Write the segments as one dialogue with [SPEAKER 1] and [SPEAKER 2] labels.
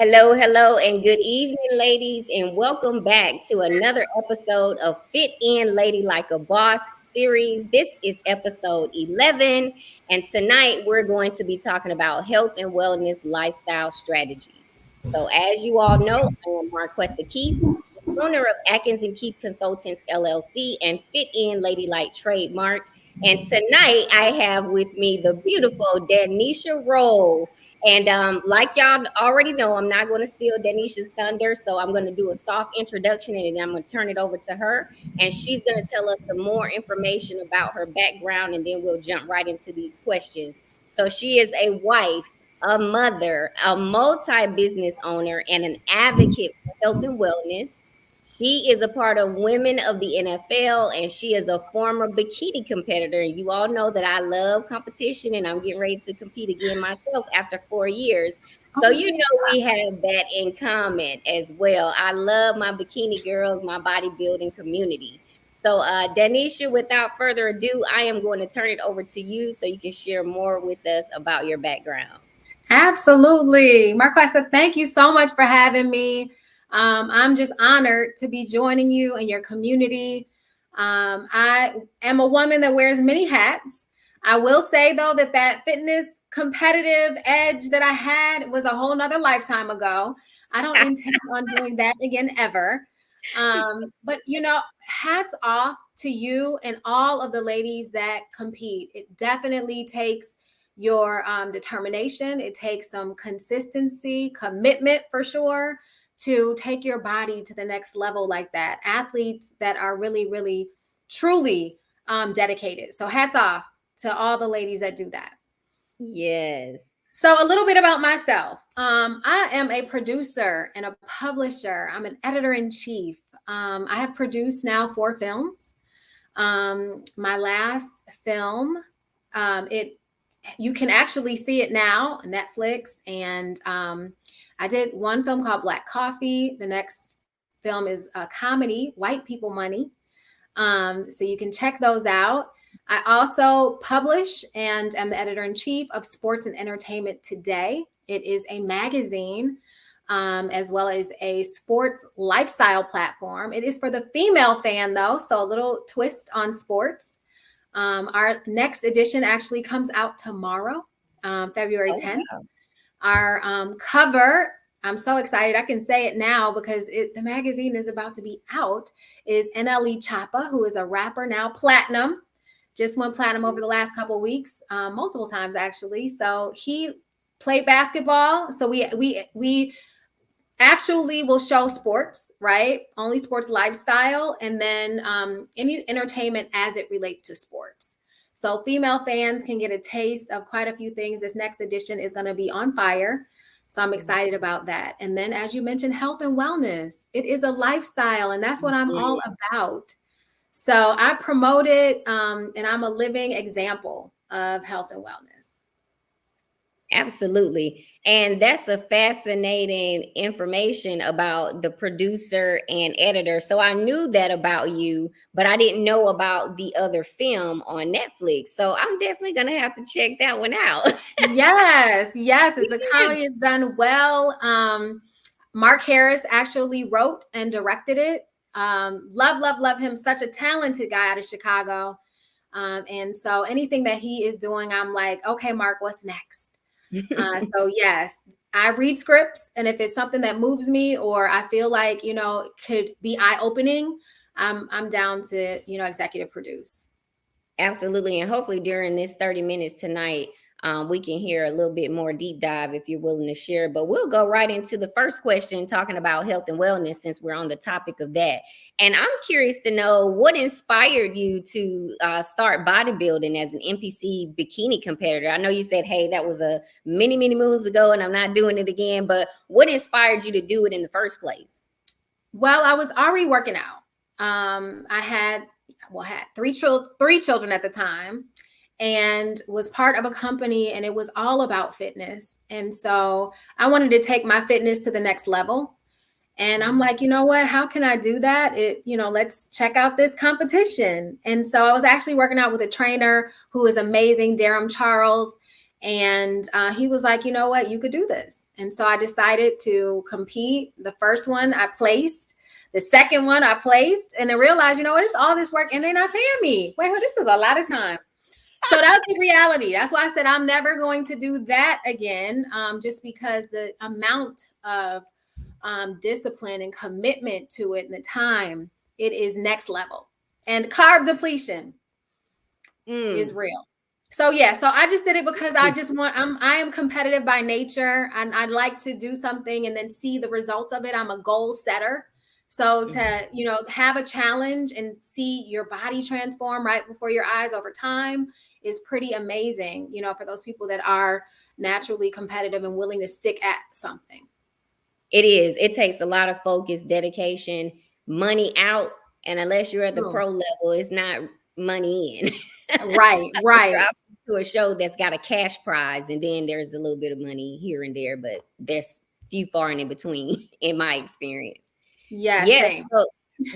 [SPEAKER 1] Hello, hello, and good evening, ladies, and welcome back to another episode of Fit In Lady Like a Boss series. This is episode 11, and tonight we're going to be talking about health and wellness lifestyle strategies. So, as you all know, I am Marquessa Keith, owner of Atkins and Keith Consultants LLC and Fit In Ladylike trademark. And tonight I have with me the beautiful Danisha Rolle. And like y'all already know, I'm not going to steal Danisha's thunder. So I'm going to do a soft introduction and then I'm going to turn it over to her. And she's going to tell us some more information about her background. And then we'll jump right into these questions. So she is a wife, a mother, a multi business owner, and an advocate for health and wellness. She is a part of Women of the NFL, and she is a former bikini competitor. And you all know that I love competition, and I'm getting ready to compete again myself after 4 years. So, you know, we have that in common as well. I love my bikini girls, my bodybuilding community. So, Danisha, without further ado, I am going to turn it over to you so you can share more with us about your background.
[SPEAKER 2] Absolutely. Marquessa, thank you so much for having me. I'm just honored to be joining you and your community. I am a woman that wears many hats. I will say, though, that fitness competitive edge that I had was a whole nother lifetime ago. I don't intend on doing that again ever. But, hats off to you and all of the ladies that compete. It definitely takes your determination. It takes some consistency, commitment for sure to take your body to the next level like that. Athletes that are really, really, truly dedicated. So hats off to all the ladies that do that.
[SPEAKER 1] Yes.
[SPEAKER 2] So a little bit about myself. I am a producer and a publisher. I'm an editor-in-chief. I have produced now 4 films. My last film, you can actually see it now on Netflix. And I did one film called Black Coffee. The next film is a comedy, White People Money. So you can check those out. I also publish and am the editor-in-chief of Sports and Entertainment Today. It is a magazine as well as a sports lifestyle platform. It is for the female fan, though, so a little twist on sports. Our next edition actually comes out tomorrow, February 10th. Wow. Our cover, I'm so excited. I can say it now because the magazine is about to be out, is NLE Choppa, who is a rapper, now platinum. Just went platinum over the last couple of weeks, multiple times actually. So he played basketball. So we actually will show sports, right? Only sports lifestyle, and then any entertainment as it relates to sports. So female fans can get a taste of quite a few things. This next edition is going to be on fire. So I'm excited about that. And then, as you mentioned, health and wellness. It is a lifestyle, and that's what I'm all about. So I promote it, and I'm a living example of health and wellness.
[SPEAKER 1] Absolutely. And that's a fascinating information about the producer and editor. So I knew that about you, but I didn't know about the other film on Netflix. So I'm definitely going to have to check that one out.
[SPEAKER 2] Yes. It's a comedy. It's done well. Mark Harris actually wrote and directed it. Love him. Such a talented guy out of Chicago. And so anything that he is doing, I'm like, okay, Mark, what's next? So yes, I read scripts, and if it's something that moves me or I feel like, could be eye-opening, I'm down to, executive produce.
[SPEAKER 1] Absolutely. And hopefully during this 30 minutes tonight, we can hear a little bit more deep dive if you're willing to share. But we'll go right into the first question, talking about health and wellness, since we're on the topic of that. And I'm curious to know what inspired you to start bodybuilding as an NPC bikini competitor. I know you said, hey, that was a many moons ago and I'm not doing it again. But what inspired you to do it in the first place?
[SPEAKER 2] Well, I was already working out. I had 3 children at the time, and was part of a company, and it was all about fitness. And so I wanted to take my fitness to the next level. And I'm like, you know what, how can I do that? Let's check out this competition. And so I was actually working out with a trainer who is amazing, Darren Charles. And he was like, you know what, you could do this. And so I decided to compete. The first one I placed, the second one I placed, and I realized, you know what, it's all this work and they're not paying me. Wait, this is a lot of time. So that's the reality. That's why I said I'm never going to do that again, just because the amount of discipline and commitment to it and the time, it is next level. And carb depletion is real. So yeah, so I just did it because I am competitive by nature, and I'd like to do something and then see the results of it. I'm a goal setter. So to, have a challenge and see your body transform right before your eyes over time is pretty amazing, for those people that are naturally competitive and willing to stick at something.
[SPEAKER 1] It is. It takes a lot of focus, dedication, money out, and unless you're at the pro level, it's not money in.
[SPEAKER 2] Right.
[SPEAKER 1] To a show that's got a cash prize, and then there's a little bit of money here and there, but there's few far and in between in my experience.
[SPEAKER 2] Yeah. Same.
[SPEAKER 1] So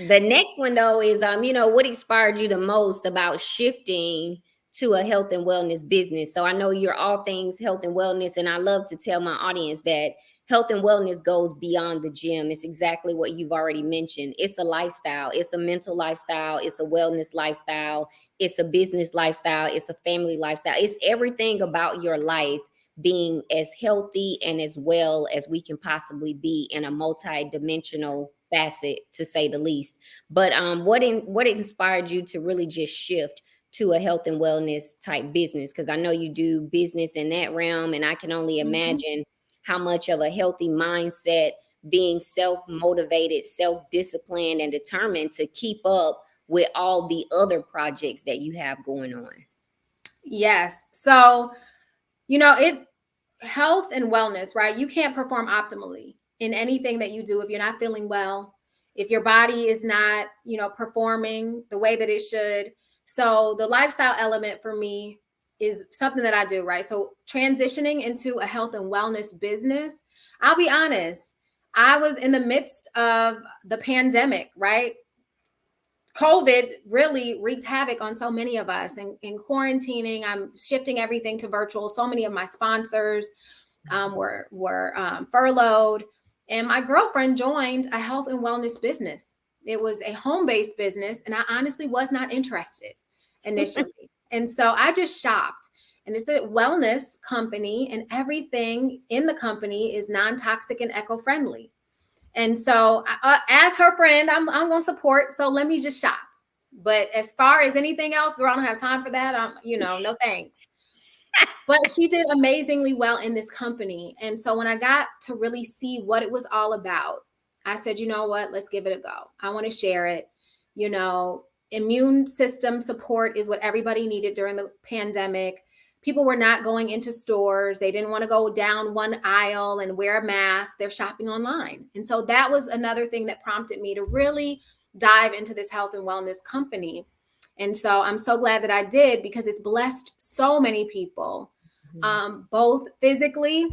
[SPEAKER 1] the next one though is what inspired you the most about shifting to a health and wellness business? So I know you're all things health and wellness, and I love to tell my audience that health and wellness goes beyond the gym. It's exactly what you've already mentioned. It's a lifestyle. It's a mental lifestyle. It's a wellness lifestyle. It's a business lifestyle. It's a family lifestyle. It's everything about your life being as healthy and as well as we can possibly be in a multi-dimensional facet, to say the least. But what inspired you to really just shift to a health and wellness type business? Because I know you do business in that realm, and I can only imagine how much of a healthy mindset, being self-motivated, self-disciplined, and determined to keep up with all the other projects that you have going on.
[SPEAKER 2] Yes. So, health and wellness, right? You can't perform optimally in anything that you do if you're not feeling well, if your body is not, performing the way that it should. So the lifestyle element for me is something that I do, right? So transitioning into a health and wellness business, I'll be honest, I was in the midst of the pandemic, right? COVID really wreaked havoc on so many of us. And in quarantining, I'm shifting everything to virtual. So many of my sponsors were furloughed. And my girlfriend joined a health and wellness business. It was a home-based business, and I honestly was not interested initially. And so I just shopped. And it's a wellness company, and everything in the company is non-toxic and eco-friendly. And so as her friend, I'm going to support. So let me just shop. But as far as anything else, girl, I don't have time for that. No thanks. But she did amazingly well in this company. And so when I got to really see what it was all about, I said, you know what, let's give it a go. I want to share it. Immune system support is what everybody needed during the pandemic. People were not going into stores. They didn't want to go down one aisle and wear a mask. They're shopping online. And so that was another thing that prompted me to really dive into this health and wellness company. And so I'm so glad that I did, because it's blessed so many people, both physically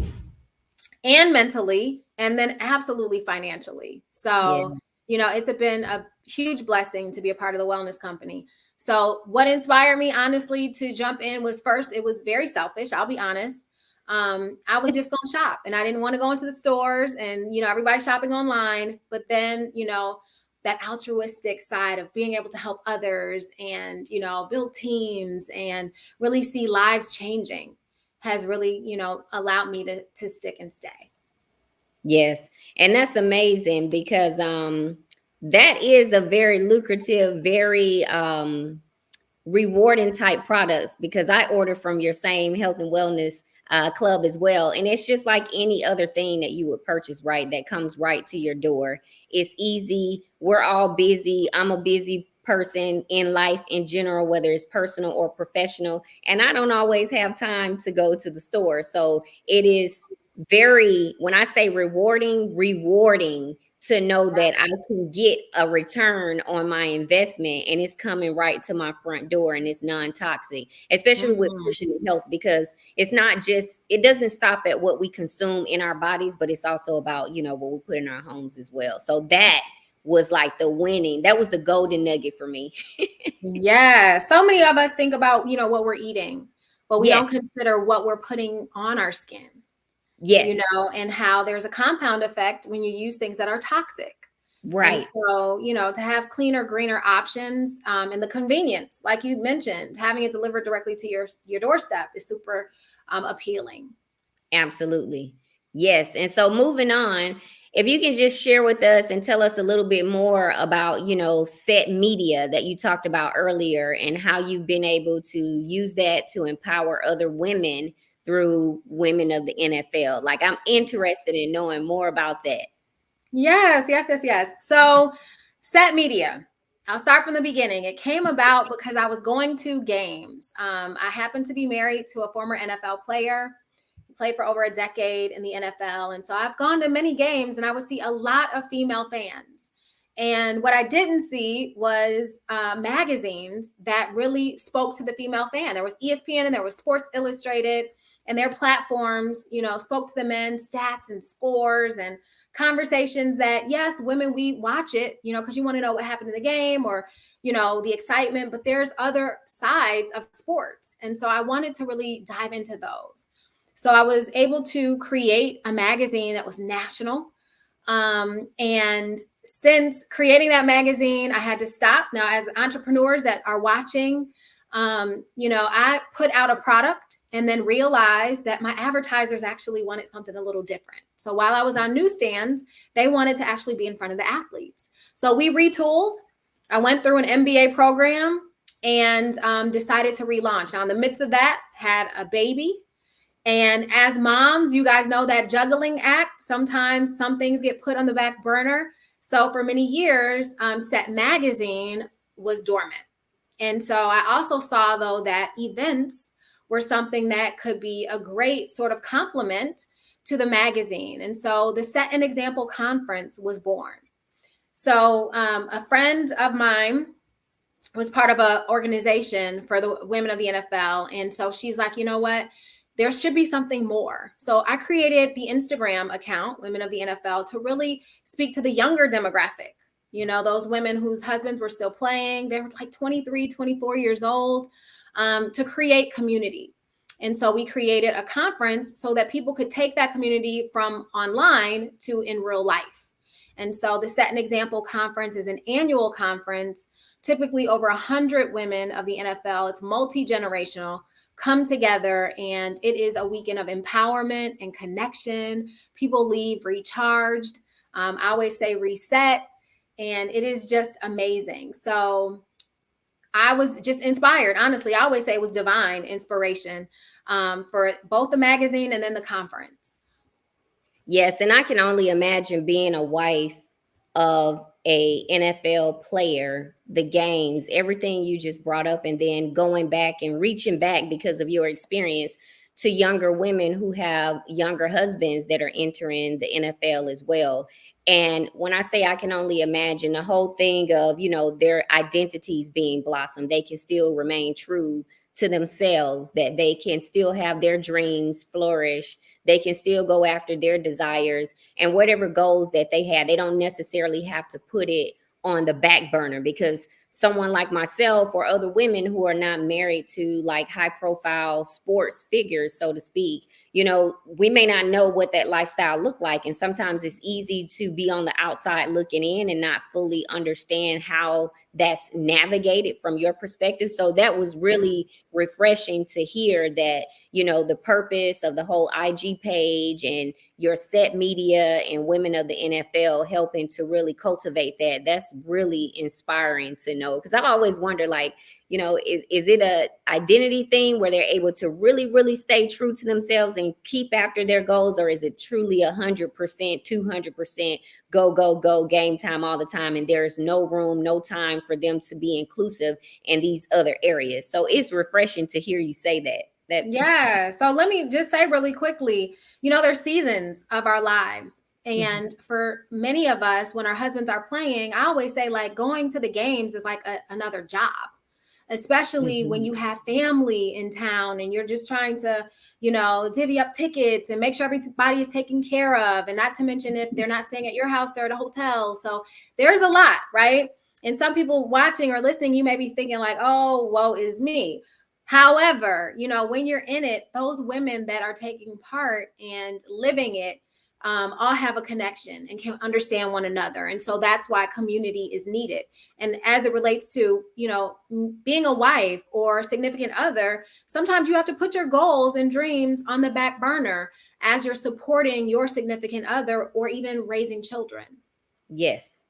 [SPEAKER 2] and mentally, and then absolutely financially. So, it's been a huge blessing to be a part of the wellness company. So what inspired me, honestly, to jump in was, first, it was very selfish. I'll be honest. I was just going to shop, and I didn't want to go into the stores and, everybody shopping online. But then, that altruistic side of being able to help others and, build teams and really see lives changing has really, allowed me to stick and stay.
[SPEAKER 1] Yes. And that's amazing, because that is a very lucrative, very rewarding type products, because I order from your same health and wellness club as well. And it's just like any other thing that you would purchase, right? That comes right to your door. It's easy. We're all busy. I'm a busy person in life in general, whether it's personal or professional. And I don't always have time to go to the store. So it is very, when I say rewarding to know that I can get a return on my investment, and it's coming right to my front door, and it's non-toxic, especially with pushing health, because it's not just, it doesn't stop at what we consume in our bodies, but it's also about, what we put in our homes as well. So that was like that was the golden nugget for me.
[SPEAKER 2] Yeah. So many of us think about, what we're eating. but we don't
[SPEAKER 1] Yes.
[SPEAKER 2] consider what we're putting on our skin,
[SPEAKER 1] Yes.
[SPEAKER 2] and how there's a compound effect when you use things that are toxic. And
[SPEAKER 1] Right.
[SPEAKER 2] so, to have cleaner, greener options, and the convenience, like you mentioned, having it delivered directly to your doorstep is super appealing.
[SPEAKER 1] Absolutely. Yes. And so moving on, if you can just share with us and tell us a little bit more about, set media that you talked about earlier and how you've been able to use that to empower other women through Women of the NFL. Like, I'm interested in knowing more about that.
[SPEAKER 2] Yes, yes, yes, yes. So, set media. I'll start from the beginning. It came about because I was going to games. I happened to be married to a former NFL player. He played for over a decade in the NFL. And so I've gone to many games and I would see a lot of female fans. And what I didn't see was magazines that really spoke to the female fan. There was ESPN and there was Sports Illustrated, and their platforms, spoke to the men, stats and scores and conversations that, yes, women, we watch it, because you want to know what happened in the game, or the excitement, but there's other sides of sports, and so I wanted to really dive into those. So I was able to create a magazine that was national, and since creating that magazine, I had to stop. Now, as entrepreneurs that are watching, I put out a product and then realized that my advertisers actually wanted something a little different. So while I was on newsstands, they wanted to actually be in front of the athletes. So we retooled. I went through an MBA program and decided to relaunch. Now, in the midst of that, had a baby. And as moms, you guys know that juggling act. Sometimes some things get put on the back burner. So for many years, Set Magazine was dormant. And so I also saw, though, that events were something that could be a great sort of complement to the magazine. And so the Set an Example Conference was born. So a friend of mine was part of an organization for the women of the NFL. And so she's like, you know what? There should be something more. So I created the Instagram account, Women of the NFL, to really speak to the younger demographic. Those women whose husbands were still playing, they were like 23, 24 years old, to create community. And so we created a conference so that people could take that community from online to in real life. And so the Set an Example Conference is an annual conference, typically over 100 women of the NFL. It's multi-generational, come together, and it is a weekend of empowerment and connection. People leave recharged. I always say reset, and it is just amazing. So I was just inspired. Honestly, I always say it was divine inspiration for both the magazine and then the conference.
[SPEAKER 1] Yes, and I can only imagine being a wife of a NFL player, the games, everything you just brought up, and then going back and reaching back because of your experience to younger women who have younger husbands that are entering the NFL as well. And when I say I can only imagine, the whole thing of, their identities being blossomed, they can still remain true to themselves, that they can still have their dreams flourish, they can still go after their desires and whatever goals that they have. They don't necessarily have to put it on the back burner, because someone like myself or other women who are not married to like high profile sports figures, so to speak, we may not know what that lifestyle look like. And sometimes it's easy to be on the outside looking in and not fully understand how that's navigated from your perspective. So that was really refreshing to hear that, the purpose of the whole IG page and your Set media and Women of the NFL helping to really cultivate that. That's really inspiring to know, because I've always wondered, like, is it a identity thing where they're able to really, really stay true to themselves and keep after their goals, or is it truly 100%, 200% go, go, go, game time all the time, and there's no room, no time for them to be inclusive in these other areas? So it's refreshing to hear you say that.
[SPEAKER 2] Yeah. So let me just say really quickly, there's seasons of our lives. And for many of us, when our husbands are playing, I always say, like, going to the games is like another job, especially when you have family in town and you're just trying to, divvy up tickets and make sure everybody is taken care of. And not to mention, if they're not staying at your house, they're at a hotel. So there's a lot, right? And some people watching or listening, you may be thinking like, oh, woe is me. However, when you're in it, those women that are taking part and living it all have a connection and can understand one another. And so that's why community is needed. And as it relates to, being a wife or significant other, sometimes you have to put your goals and dreams on the back burner as you're supporting your significant other or even raising children.
[SPEAKER 1] Yes.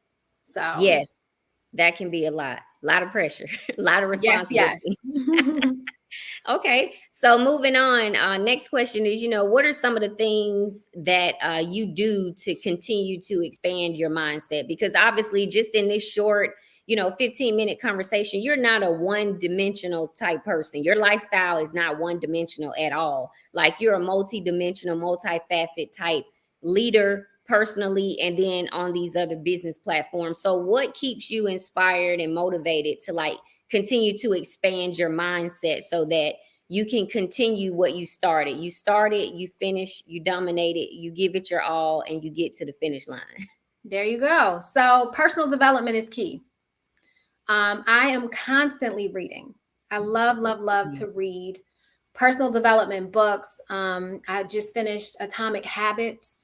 [SPEAKER 2] So,
[SPEAKER 1] Yes. That can be a lot of pressure, a lot of
[SPEAKER 2] yes,
[SPEAKER 1] responsibility.
[SPEAKER 2] yes.
[SPEAKER 1] Okay, so moving on. Next question is, what are some of the things that you do to continue to expand your mindset? Because obviously, just in this short, 15-minute conversation, you're not a one-dimensional type person. Your lifestyle is not one-dimensional at all. Like you're a multi-dimensional, multifaceted type leader personally, and then on these other business platforms. So, what keeps you inspired and motivated to like continue to expand your mindset so that you can continue what you started? You started, you finish, you dominate it, you give it your all, and you get to the finish line.
[SPEAKER 2] There you go. So personal development is key. I am constantly reading. I love, love, love to read personal development books. I just finished Atomic Habits.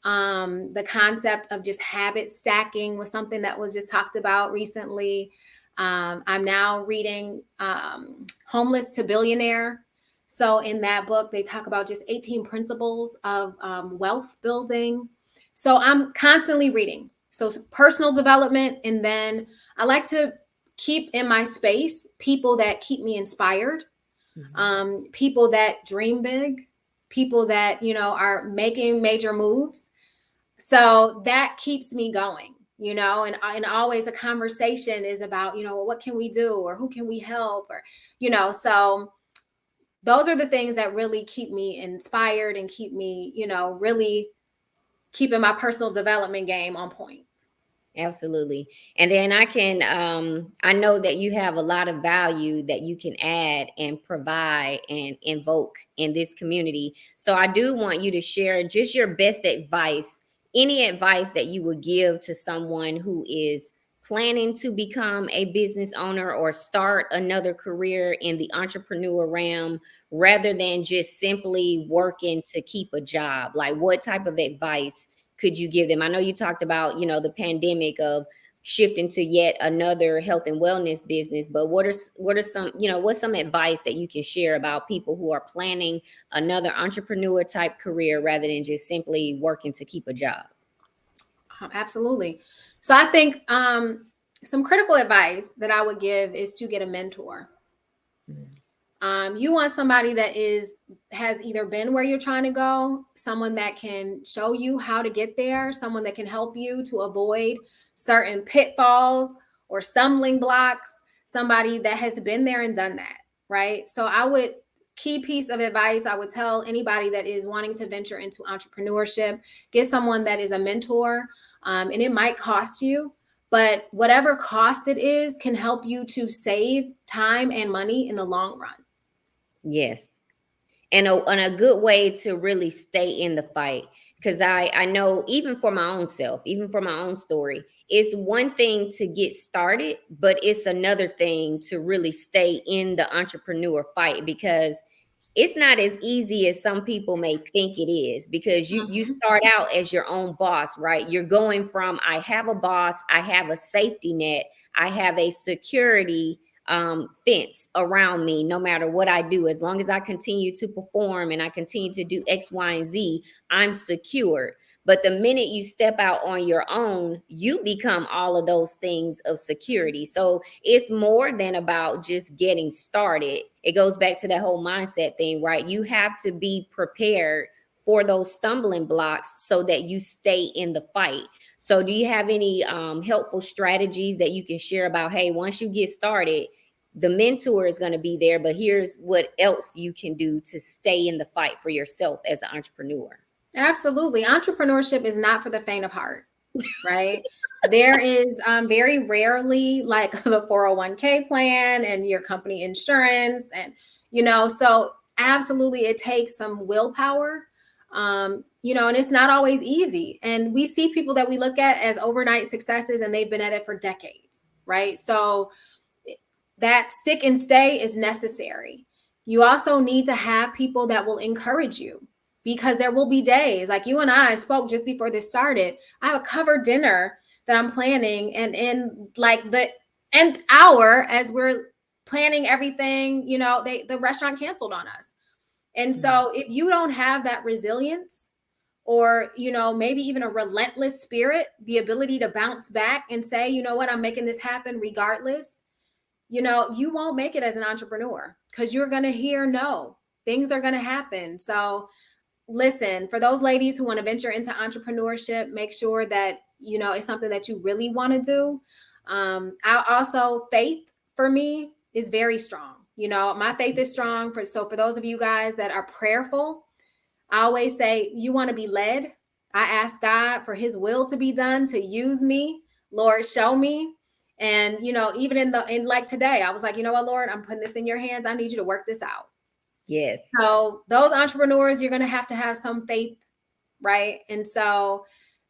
[SPEAKER 2] The concept of just habit stacking was something that was just talked about recently. I'm now reading Homeless to Billionaire. So in that book, they talk about just 18 principles of wealth building. So I'm constantly reading. So personal development. And then I like to keep in my space people that keep me inspired, people that dream big, people that, are making major moves. So that keeps me going, and always a conversation is about, what can we do or who can we help or, so those are the things that really keep me inspired and keep me, really keeping my personal development game on point.
[SPEAKER 1] Absolutely. And then I know that you have a lot of value that you can add and provide and invoke in this community. So I do want you to share just your best advice, any advice that you would give to someone who is planning to become a business owner or start another career in the entrepreneur realm rather than just simply working to keep a job. Like, what type of advice could you give them? I know you talked about, the pandemic of shifting to yet another health and wellness business, but what are some, what's some advice that you can share about people who are planning another entrepreneur type career rather than just simply working to keep a job?
[SPEAKER 2] Absolutely. So I think some critical advice that I would give is to get a mentor. You want somebody that has either been where you're trying to go, someone that can show you how to get there, someone that can help you to avoid certain pitfalls or stumbling blocks, somebody that has been there and done that, right? So key piece of advice I would tell anybody that is wanting to venture into entrepreneurship, get someone that is a mentor, and it might cost you, but whatever cost it is can help you to save time and money in the long run.
[SPEAKER 1] Yes. And a good way to really stay in the fight. Because I know, even for my own self, even for my own story, it's one thing to get started, but it's another thing to really stay in the entrepreneur fight, because it's not as easy as some people may think it is, because you start out as your own boss, right? You're going from, I have a boss, I have a safety net, I have a security fence around me. No matter what I do, as long as I continue to perform and I continue to do X, Y, and Z, I'm secured. But the minute you step out on your own, you become all of those things of security. So it's more than about just getting started. It goes back to that whole mindset thing, right? You have to be prepared for those stumbling blocks so that you stay in the fight. So do you have any helpful strategies that you can share about, hey, once you get started, the mentor is going to be there, but here's what else you can do to stay in the fight for yourself as an entrepreneur?
[SPEAKER 2] Absolutely. Entrepreneurship is not for the faint of heart, right? There is very rarely like the 401k plan and your company insurance. And, so absolutely it takes some willpower, and it's not always easy. And we see people that we look at as overnight successes and they've been at it for decades, right? So that stick and stay is necessary. You also need to have people that will encourage you, because there will be days like you and I spoke just before this started. I have a covered dinner that I'm planning, and in like the nth hour as we're planning everything, the restaurant canceled on us. And so if you don't have that resilience, or maybe even a relentless spirit, the ability to bounce back and say, you know what, I'm making this happen regardless, you won't make it as an entrepreneur, because you're going to hear no. Things are going to happen. So listen, for those ladies who want to venture into entrepreneurship, make sure that it's something that you really want to do. I also, faith for me is very strong. My faith is strong. For those of you guys that are prayerful, I always say, you want to be led. I ask God for his will to be done, to use me. Lord, show me. And, even in like today, I was like, you know what, Lord, I'm putting this in your hands. I need you to work this out.
[SPEAKER 1] Yes.
[SPEAKER 2] So those entrepreneurs, you're going to have some faith, right? And so,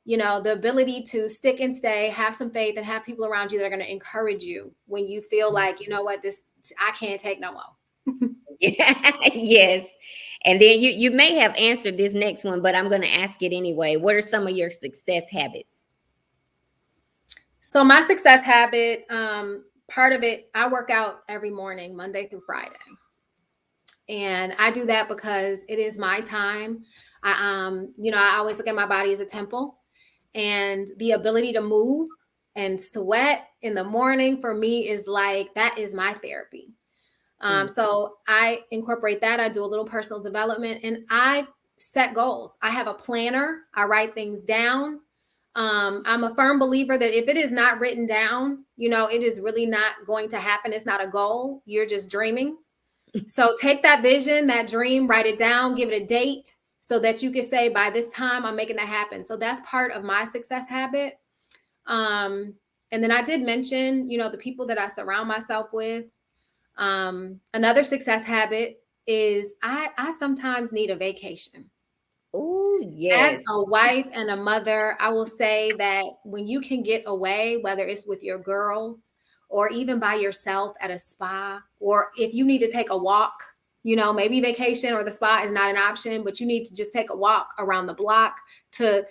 [SPEAKER 2] the ability to stick and stay, have some faith, and have people around you that are going to encourage you when you feel like, you know what, I can't take no more.
[SPEAKER 1] Yeah, yes. And then you may have answered this next one, but I'm going to ask it anyway. What are some of your success habits?
[SPEAKER 2] So my success habit, part of it, I work out every morning, Monday through Friday. And I do that because it is my time. I always look at my body as a temple, and the ability to move and sweat in the morning for me is like, that is my therapy. So I incorporate that. I do a little personal development, and I set goals. I have a planner. I write things down. I'm a firm believer that if it is not written down, it is really not going to happen. It's not a goal. You're just dreaming. So take that vision, that dream, write it down, give it a date so that you can say, by this time, I'm making that happen. So that's part of my success habit. And then I did mention, the people that I surround myself with. Another success habit is I sometimes need a vacation.
[SPEAKER 1] Oh,
[SPEAKER 2] As
[SPEAKER 1] yes.
[SPEAKER 2] a wife and a mother, I will say that when you can get away, whether it's with your girls or even by yourself at a spa, or if you need to take a walk, maybe vacation or the spa is not an option, but you need to just take a walk around the block to,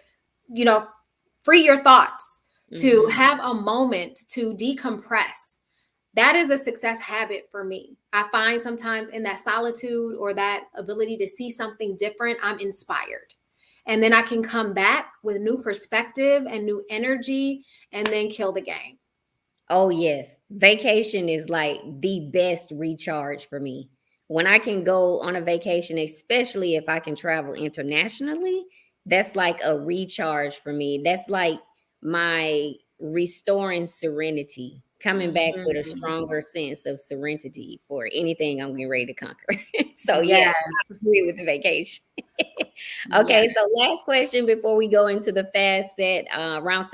[SPEAKER 2] free your thoughts, to have a moment to decompress. That is a success habit for me. I find sometimes in that solitude or that ability to see something different, I'm inspired. And then I can come back with new perspective and new energy and then kill the game.
[SPEAKER 1] Oh, yes. Vacation is like the best recharge for me. When I can go on a vacation, especially if I can travel internationally, that's like a recharge for me. That's like my restoring serenity, coming back with a
[SPEAKER 2] Mhm.
[SPEAKER 1] stronger sense of serenity for anything I'm getting ready to conquer. So, yes,
[SPEAKER 2] Yes.
[SPEAKER 1] I agree with the vacation.
[SPEAKER 2] Yes.
[SPEAKER 1] Okay, so last question before we go into the fast round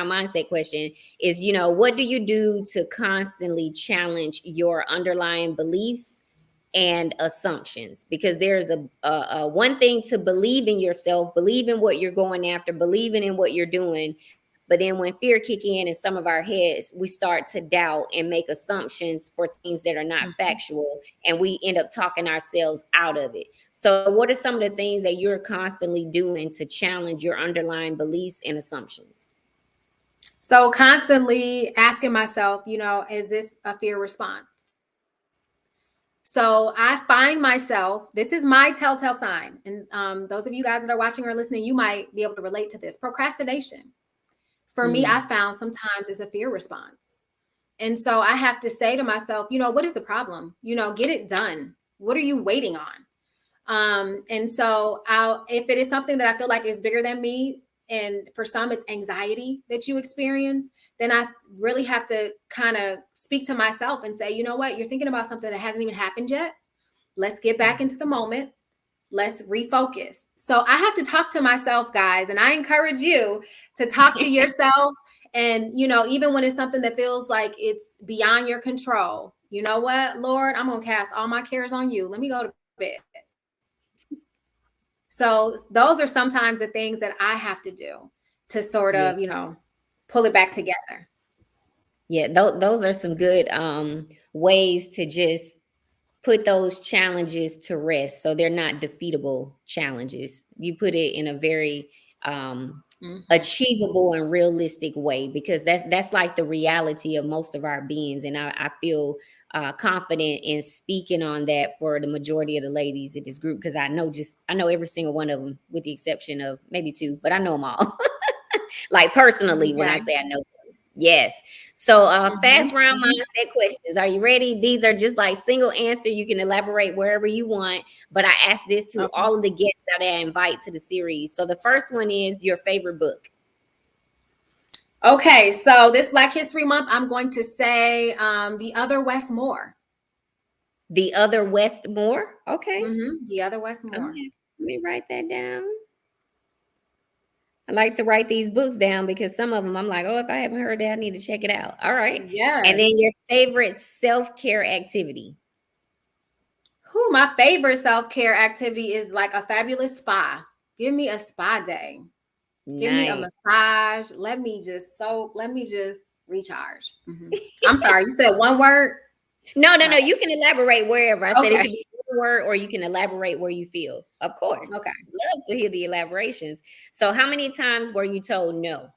[SPEAKER 1] mindset question is, what do you do to constantly challenge your underlying beliefs and assumptions? Because there's a one thing to believe in yourself, believe in what you're going after, believing in what you're doing. But then when fear kick in some of our heads, we start to doubt and make assumptions for things that are not
[SPEAKER 2] Mhm.
[SPEAKER 1] factual, and we end up talking ourselves out of it. So what are some of the things that you're constantly doing to challenge your underlying beliefs and assumptions?
[SPEAKER 2] So constantly asking myself, is this a fear response? So I find myself, this is my telltale sign. And those of you guys that are watching or listening, you might be able to relate to this. Procrastination. For me, I
[SPEAKER 1] Mm.
[SPEAKER 2] found sometimes is a fear response. And so I have to say to myself, what is the problem? Get it done. What are you waiting on? And so if it is something that I feel like is bigger than me, and for some it's anxiety that you experience, then I really have to kind of speak to myself and say, you know what, you're thinking about something that hasn't even happened yet. Let's get back into the moment. Let's refocus. So I have to talk to myself, guys, and I encourage you to talk to yourself. And, even when it's something that feels like it's beyond your control, you know what, Lord, I'm going to cast all my cares on you. Let me go to bed. So those are sometimes the things that I have to do to sort of,
[SPEAKER 1] Yeah.
[SPEAKER 2] pull it back together.
[SPEAKER 1] Yeah, those are some good ways to just put those challenges to rest, so they're not defeatable challenges. You put it in a very um
[SPEAKER 2] Mhm.
[SPEAKER 1] achievable and realistic way, because that's like the reality of most of our beings. And I feel confident in speaking on that for the majority of the ladies in this group, because I know every single one of them, with the exception of maybe two, but I know them all. Like personally, when I
[SPEAKER 2] Okay.
[SPEAKER 1] say I know. Yes. So,
[SPEAKER 2] Mhm,
[SPEAKER 1] fast round
[SPEAKER 2] mhm.
[SPEAKER 1] mindset questions. Are you ready? These are just like single answer. You can elaborate wherever you want. But I ask this to
[SPEAKER 2] Okay.
[SPEAKER 1] all of the guests that I invite to the series. So, the first one is your favorite book.
[SPEAKER 2] Okay, so this Black History Month, I'm going to say The Other Westmore.
[SPEAKER 1] The Other Westmore. Okay.
[SPEAKER 2] The Other Westmore.
[SPEAKER 1] Let me write that down. I like to write these books down because some of them I'm like, oh, if I haven't heard that, I need to check it out. All right. And then
[SPEAKER 2] Yes.
[SPEAKER 1] your favorite self care activity.
[SPEAKER 2] Who my favorite self-care activity is like a fabulous spa. Give me a spa day. Give me a
[SPEAKER 1] Nice.
[SPEAKER 2] massage. Let me just soak. Let me just recharge. I'm sorry, you said one word?
[SPEAKER 1] No, no,
[SPEAKER 2] My
[SPEAKER 1] no. You can elaborate wherever. I said it
[SPEAKER 2] okay.
[SPEAKER 1] could be one word, or you can elaborate where you feel. Of course.
[SPEAKER 2] Okay.
[SPEAKER 1] Love to hear the elaborations. So, how many times were you told no?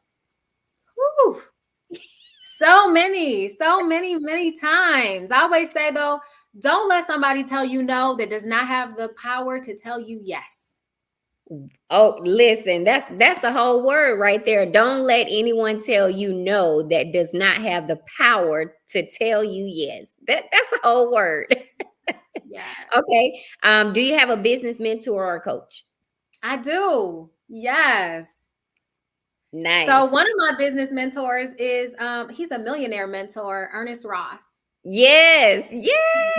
[SPEAKER 2] Whew. So many times. I always say though, don't let somebody tell you no that does not have the power to tell you yes.
[SPEAKER 1] Oh, listen, that's a whole word right there. Don't let anyone tell you no that does not have the power to tell you yes. That's a whole word.
[SPEAKER 2] Yes.
[SPEAKER 1] Okay. Do you have a business mentor or coach?
[SPEAKER 2] I do. Yes. So
[SPEAKER 1] Nice.
[SPEAKER 2] one of my business mentors is he's a millionaire mentor, Ernest Ross.
[SPEAKER 1] Yes. Yes.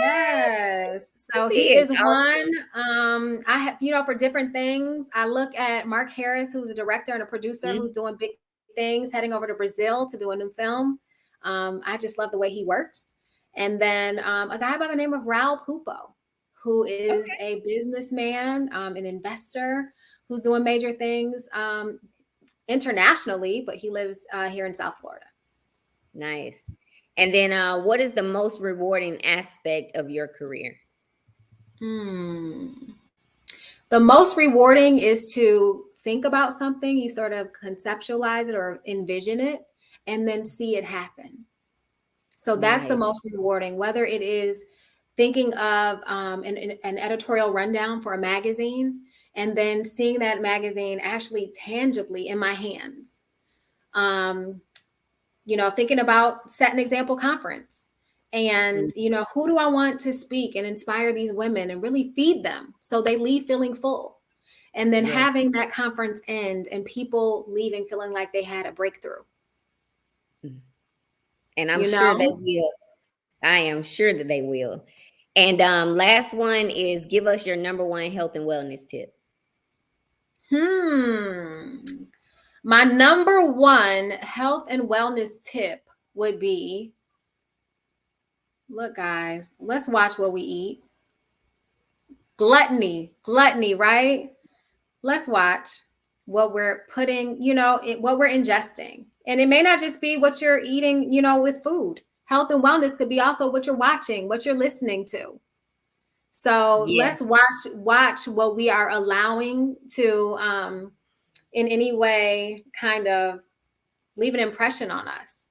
[SPEAKER 2] Yes.
[SPEAKER 1] Yes,
[SPEAKER 2] So
[SPEAKER 1] he
[SPEAKER 2] he
[SPEAKER 1] is
[SPEAKER 2] is one.
[SPEAKER 1] awesome.
[SPEAKER 2] I have, for different things, I look at Mark Harris, who's a director and a producer
[SPEAKER 1] Mhm.
[SPEAKER 2] who's doing big things, heading over to Brazil to do a new film. I just love the way he works. And then a guy by the name of Raul Pupo, who is
[SPEAKER 1] Okay.
[SPEAKER 2] a businessman, an investor who's doing major things internationally, but he lives here in South Florida.
[SPEAKER 1] Nice. And then what is the most rewarding aspect of your career?
[SPEAKER 2] Hmm. The most rewarding is to think about something, you sort of conceptualize it or envision it, and then see it happen. So that's the
[SPEAKER 1] Nice.
[SPEAKER 2] most rewarding, whether it is thinking of an editorial rundown for a magazine and then seeing that magazine actually tangibly in my hands. Um, thinking about set an example conference and,
[SPEAKER 1] Mm,
[SPEAKER 2] who do I want to speak and inspire these women and really feed them so they leave feeling full. And then
[SPEAKER 1] yes.
[SPEAKER 2] having that conference end and people leaving feeling like they had a breakthrough,
[SPEAKER 1] Mm. And I'm
[SPEAKER 2] you
[SPEAKER 1] sure they
[SPEAKER 2] know?
[SPEAKER 1] will. I am sure that they will. And last one is, give us your number one health and wellness tip.
[SPEAKER 2] Hmm. My number one health and wellness tip would be look, guys, let's watch what we eat. Gluttony, right? Let's watch what we're putting, what we're ingesting. And it may not just be what you're eating, with food. Health and wellness could be also what you're watching, what you're listening to. So let's
[SPEAKER 1] Yes.
[SPEAKER 2] watch what we are allowing to in any way kind of leave an impression on us.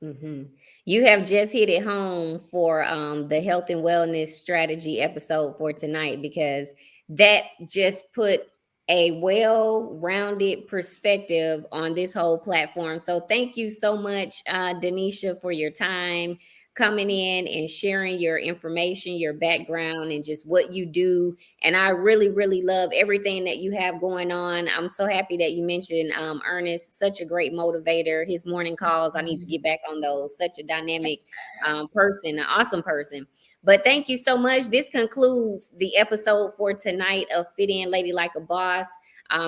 [SPEAKER 1] Hmm. You have just hit it home for the health and wellness strategy episode for tonight, because that just put a well-rounded perspective on this whole platform. So thank you so much, Danisha, for your time coming in and sharing your information, your background, and just what you do. And I really, really love everything that you have going on. I'm so happy that you mentioned Ernest, such a great motivator. His morning calls, I need to get back on those. Such a dynamic person, an awesome person. But thank you so much. This concludes the episode for tonight of Fit In Lady Like a Boss.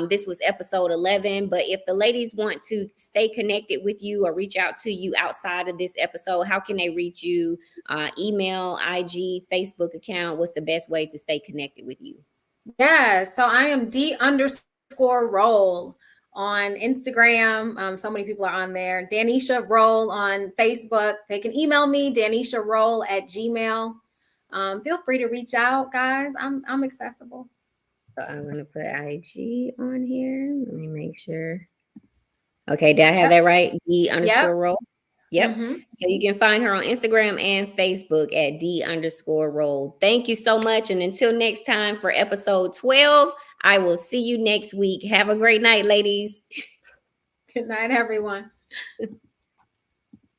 [SPEAKER 1] This was episode 11. But if the ladies want to stay connected with you or reach out to you outside of this episode, how can they reach you? Email, IG, Facebook account? What's the best way to stay connected with you?
[SPEAKER 2] Yeah, so I am D_Rolle on Instagram. So many people are on there. Danisha Rolle on Facebook. They can email me, DanishaRolle@gmail. Feel free to reach out, guys. I'm accessible.
[SPEAKER 1] So I'm gonna put IG on here. Let me make sure. Okay, did I have
[SPEAKER 2] Yep.
[SPEAKER 1] that right? D
[SPEAKER 2] Yep.
[SPEAKER 1] underscore roll. Yep.
[SPEAKER 2] Mm-hmm.
[SPEAKER 1] So you can find her on Instagram and Facebook at D underscore roll. Thank you so much. And until next time for episode 12, I will see you next week. Have a great night, ladies.
[SPEAKER 2] Good night, everyone.